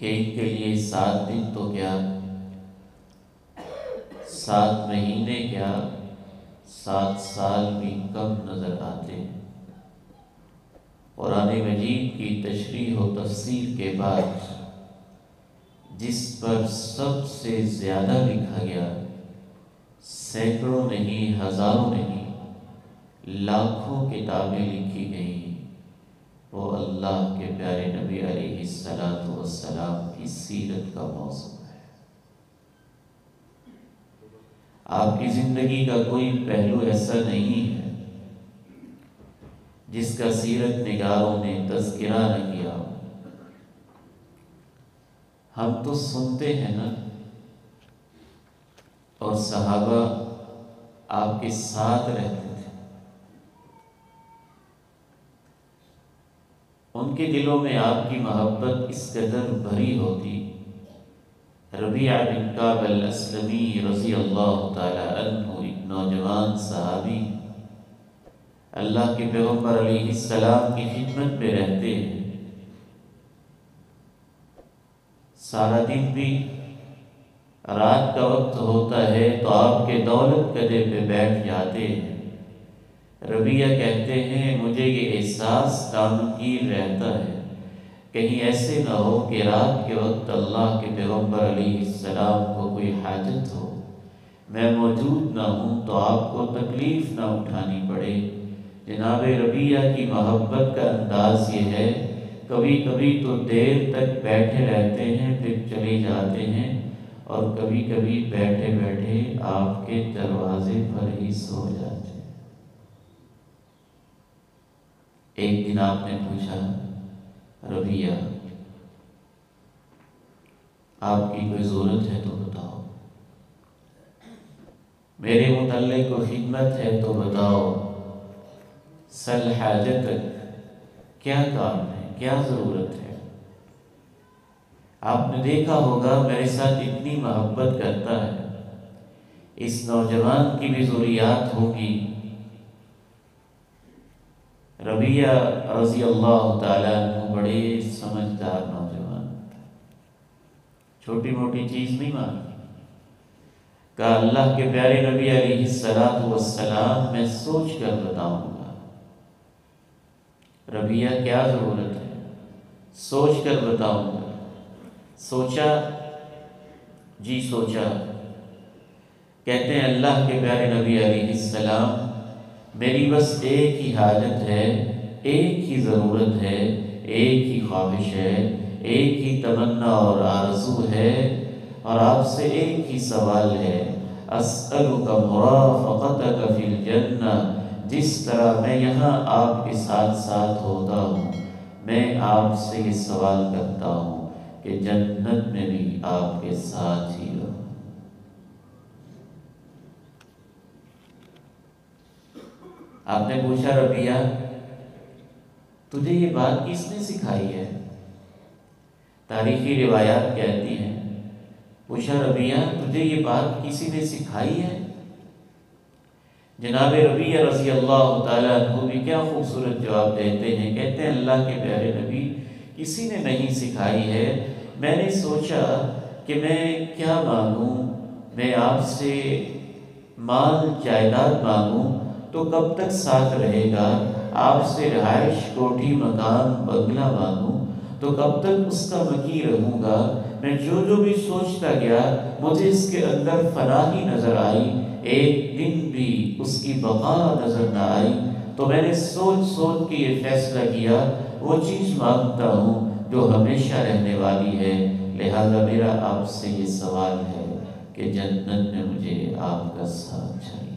کہ ان کے لیے 7 دن تو کیا 7 مہینے کیا 7 سال بھی کم نظر آتے ہیں۔ قرآن مجید کی تشریح و تفسیر کے بعد جس پر سب سے زیادہ لکھا گیا، سینکڑوں نہیں، ہزاروں نہیں، لاکھوں کتابیں لکھی گئیں، وہ اللہ کے پیارے نبی علیہ الصلوۃ والسلام کی سیرت کا موضوع ہے۔ آپ کی زندگی کا کوئی پہلو ایسا نہیں ہے جس کا سیرت نگاروں نے تذکرہ نہ کیا ہو۔ ہم تو سنتے ہیں نا، اور صحابہ آپ کے ساتھ رہتے تھے، ان کے دلوں میں آپ کی محبت اس قدر بھری ہوتی۔ ربیعہ بن کعب الاسلمی رضی اللہ تعالی عنہ ایک نوجوان صحابی اللہ کے پیغمبر علیہ السلام کی خدمت میں رہتے ہیں۔ سارا دن بھی رات کا وقت ہوتا ہے تو آپ کے دولت گدھے پہ بیٹھ جاتے ہیں۔ ربیعہ کہتے ہیں مجھے یہ احساس نامگیر رہتا ہے کہیں ایسے نہ ہو کہ رات کے وقت اللہ کے پیغمبر علیہ السلام کو کوئی حاجت ہو، میں موجود نہ ہوں تو آپ کو تکلیف نہ اٹھانی پڑے۔ جناب ربیعہ کی محبت کا انداز یہ ہے، کبھی کبھی تو دیر تک بیٹھے رہتے ہیں پھر چلے جاتے ہیں، اور کبھی کبھی بیٹھے بیٹھے آپ کے دروازے پر ہی سو جاتے ہیں۔ ایک دن آپ نے پوچھا، ربیعہ آپ کی کوئی ضرورت ہے تو بتاؤ، میرے متعلق کوئی خدمت ہے تو بتاؤ، سل حاجتک، کیا کام ہے، کیا ضرورت ہے؟ آپ نے دیکھا ہوگا میرے ساتھ اتنی محبت کرتا ہے، اس نوجوان کی بھی ضروریات ہوگی۔ ربیعہ رضی اللہ تعالیٰ عنہ بڑے سمجھدار نوجوان، چھوٹی موٹی چیز نہیں مانی، کہا اللہ کے پیارے نبی علیہ الصلوۃ والسلام میں سوچ کر بتاؤں گا۔ ربیعہ کیا ضرورت ہے؟ سوچ کر بتاؤں گا۔ سوچا جی سوچا، کہتے ہیں اللہ کے پیارے نبی علیہ السلام میری بس ایک ہی حاجت ہے، ایک ہی ضرورت ہے، ایک ہی خواہش ہے، ایک ہی تمنا اور آرزو ہے، اور آپ سے ایک ہی سوال ہے، اسألک مرافقتک فی الجنہ، جس طرح میں یہاں آپ کے ساتھ ساتھ ہوتا ہوں، میں آپ سے یہ سوال کرتا ہوں کہ جنت میں بھی آپ کے ساتھ ہی رہوں۔ آپ نے پوچھا ربیعہ تجھے یہ بات کس نے سکھائی ہے؟ تاریخی روایات کہتی ہیں، پوچھا ربیعہ تجھے یہ بات کسی نے سکھائی ہے؟ جناب ربیعہ رضی اللہ تعالیٰ عنہ بھی کیا خوبصورت جواب دیتے ہیں، کہتے ہیں اللہ کے پیارے نبی کسی نے نہیں سکھائی ہے، میں نے سوچا کہ میں کیا مانگوں، میں آپ سے مال جائیداد مانگوں تو کب تک ساتھ رہے گا، آپ سے رہائش کوٹھی مکان بنگلہ مانگوں تو کب تک اس کا مکی رہوں گا۔ میں جو بھی سوچتا گیا مجھے اس کے اندر فنا ہی نظر آئی، ایک دن بھی اس کی بقا نظر نہ آئی، تو میں نے سوچ سوچ کے یہ فیصلہ کیا وہ چیز مانگتا ہوں جو ہمیشہ رہنے والی ہے، لہذا میرا آپ سے یہ سوال ہے کہ جنت میں مجھے آپ کا ساتھ چاہیے۔